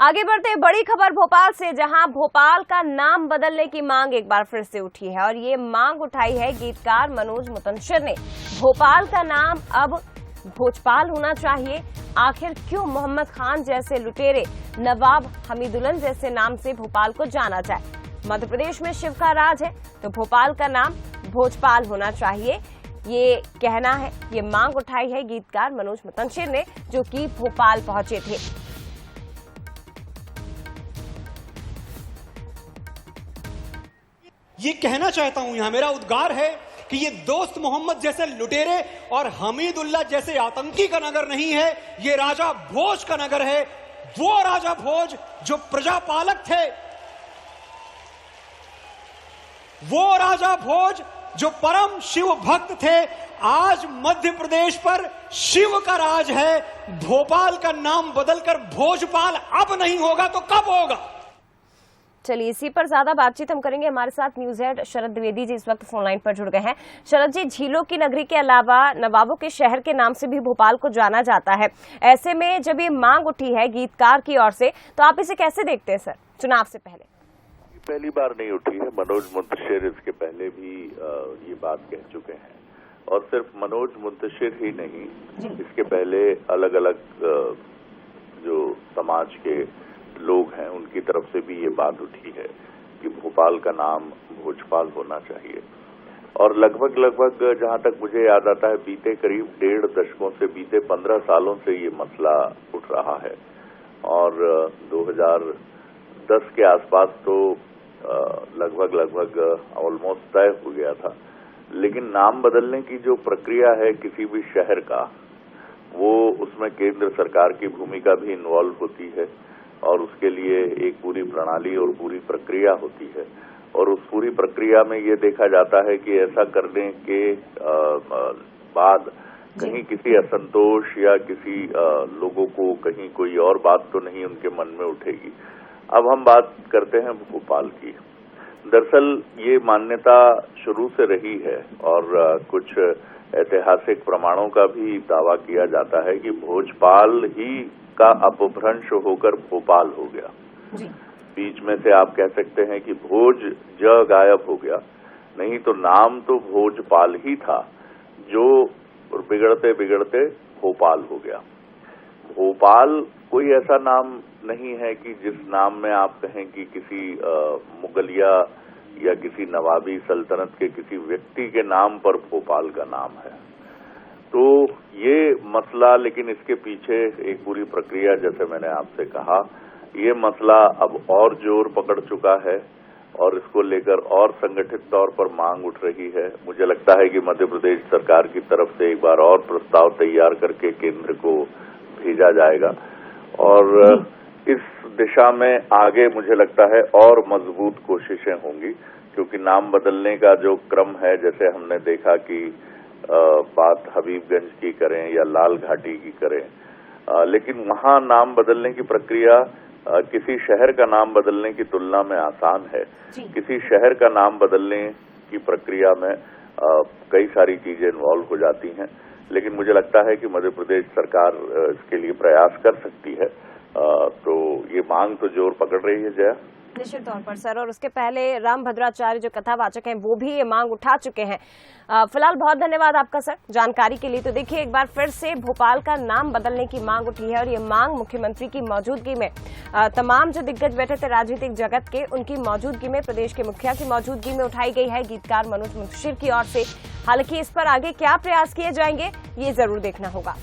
आगे बढ़ते बड़ी खबर भोपाल से, जहां भोपाल का नाम बदलने की मांग एक बार फिर से उठी है और ये मांग उठाई है गीतकार मनोज मुतंशिर ने। भोपाल का नाम अब भोजपाल होना चाहिए। आखिर क्यों मोहम्मद खान जैसे लुटेरे, नवाब हमीदुल्लाह जैसे नाम से भोपाल को जाना जाए? मध्य प्रदेश में शिव का राज है तो भोपाल का नाम भोजपाल होना चाहिए, ये कहना है, ये मांग उठाई है गीतकार मनोज मुतंशिर ने, जो कि भोपाल पहुंचे थे। ये कहना चाहता हूं, यहां मेरा उद्गार है कि ये दोस्त मोहम्मद जैसे लुटेरे और हमीदुल्लाह जैसे आतंकी का नगर नहीं है, ये राजा भोज का नगर है। वो राजा भोज जो प्रजापालक थे, वो राजा भोज जो परम शिव भक्त थे, आज मध्य प्रदेश पर शिव का राज है। भोपाल का नाम बदलकर भोजपाल अब नहीं होगा तो कब होगा? चलिए, इसी पर ज्यादा बातचीत हम करेंगे। हमारे साथ न्यूज हेड शरद द्विवेदी जी इस वक्त फोन लाइन पर जुड़ गए हैं। शरद जी, झीलों की नगरी के अलावा नवाबों के शहर के नाम से भी भोपाल को जाना जाता है। ऐसे में जब ये मांग उठी है गीतकार की ओर से, तो आप इसे कैसे देखते हैं सर, चुनाव से पहले? पहली बार नहीं उठी है, मनोज मुंतशिर इसके पहले भी ये बात कह चुके हैं। और सिर्फ मनोज मुंतशिर ही नहीं, इसके पहले अलग अलग जो समाज के लोग हैं उनकी तरफ से भी ये बात उठी है कि भोपाल का नाम भोजपाल होना चाहिए। और लगभग जहां तक मुझे याद आता है, बीते करीब 1.5 दशकों से, बीते 15 सालों से ये मसला उठ रहा है। और 2010 के आसपास तो लगभग ऑलमोस्ट तय हो गया था। लेकिन नाम बदलने की जो प्रक्रिया है किसी भी शहर का, वो उसमें केंद्र सरकार की भूमिका भी इन्वॉल्व होती है और उसके लिए एक पूरी प्रणाली और पूरी प्रक्रिया होती है। और उस पूरी प्रक्रिया में ये देखा जाता है कि ऐसा करने के बाद कहीं किसी असंतोष या किसी लोगों को कहीं कोई और बात तो नहीं उनके मन में उठेगी। अब हम बात करते हैं भोपाल की। दरअसल ये मान्यता शुरू से रही है और कुछ ऐतिहासिक प्रमाणों का भी दावा किया जाता है कि भोजपाल ही का अपभ्रंश होकर भोपाल हो गया। बीच में से आप कह सकते हैं कि भोज गायब हो गया, नहीं तो नाम तो भोजपाल ही था, जो बिगड़ते बिगड़ते भोपाल हो गया। भोपाल कोई ऐसा नाम नहीं है कि जिस नाम में आप कहें कि किसी मुगलिया या किसी नवाबी सल्तनत के किसी व्यक्ति के नाम पर भोपाल का नाम है। तो ये मसला, लेकिन इसके पीछे एक पूरी प्रक्रिया, जैसे मैंने आपसे कहा, ये मसला अब और जोर पकड़ चुका है और इसको लेकर और संगठित तौर पर मांग उठ रही है। मुझे लगता है कि मध्य प्रदेश सरकार की तरफ से एक बार और प्रस्ताव तैयार करके केंद्र को भेजा जाएगा और इस दिशा में आगे मुझे लगता है और मजबूत कोशिशें होंगी, क्योंकि नाम बदलने का जो क्रम है, जैसे हमने देखा कि बात हबीबगंज की करें या लाल घाटी की करें, लेकिन वहां नाम बदलने की प्रक्रिया किसी शहर का नाम बदलने की तुलना में आसान है। किसी शहर का नाम बदलने की प्रक्रिया में कई सारी चीजें इन्वॉल्व हो जाती हैं, लेकिन मुझे लगता है कि मध्य प्रदेश सरकार इसके लिए प्रयास कर सकती है। तो ये मांग तो जोर पकड़ रही है जया, निश्चित तौर पर सर। और उसके पहले राम भद्राचार्य जो कथावाचक हैं वो भी ये मांग उठा चुके हैं। फिलहाल बहुत धन्यवाद आपका सर जानकारी के लिए। तो देखिए, एक बार फिर से भोपाल का नाम बदलने की मांग उठी है और ये मांग मुख्यमंत्री की मौजूदगी में, तमाम जो दिग्गज बैठे थे राजनीतिक जगत के, उनकी मौजूदगी में, प्रदेश के मुखिया की मौजूदगी में उठाई गई है गीतकार मनोज मुंतशिर की ओर से। हालांकि इस पर आगे क्या प्रयास किए जाएंगे, ये जरूर देखना होगा।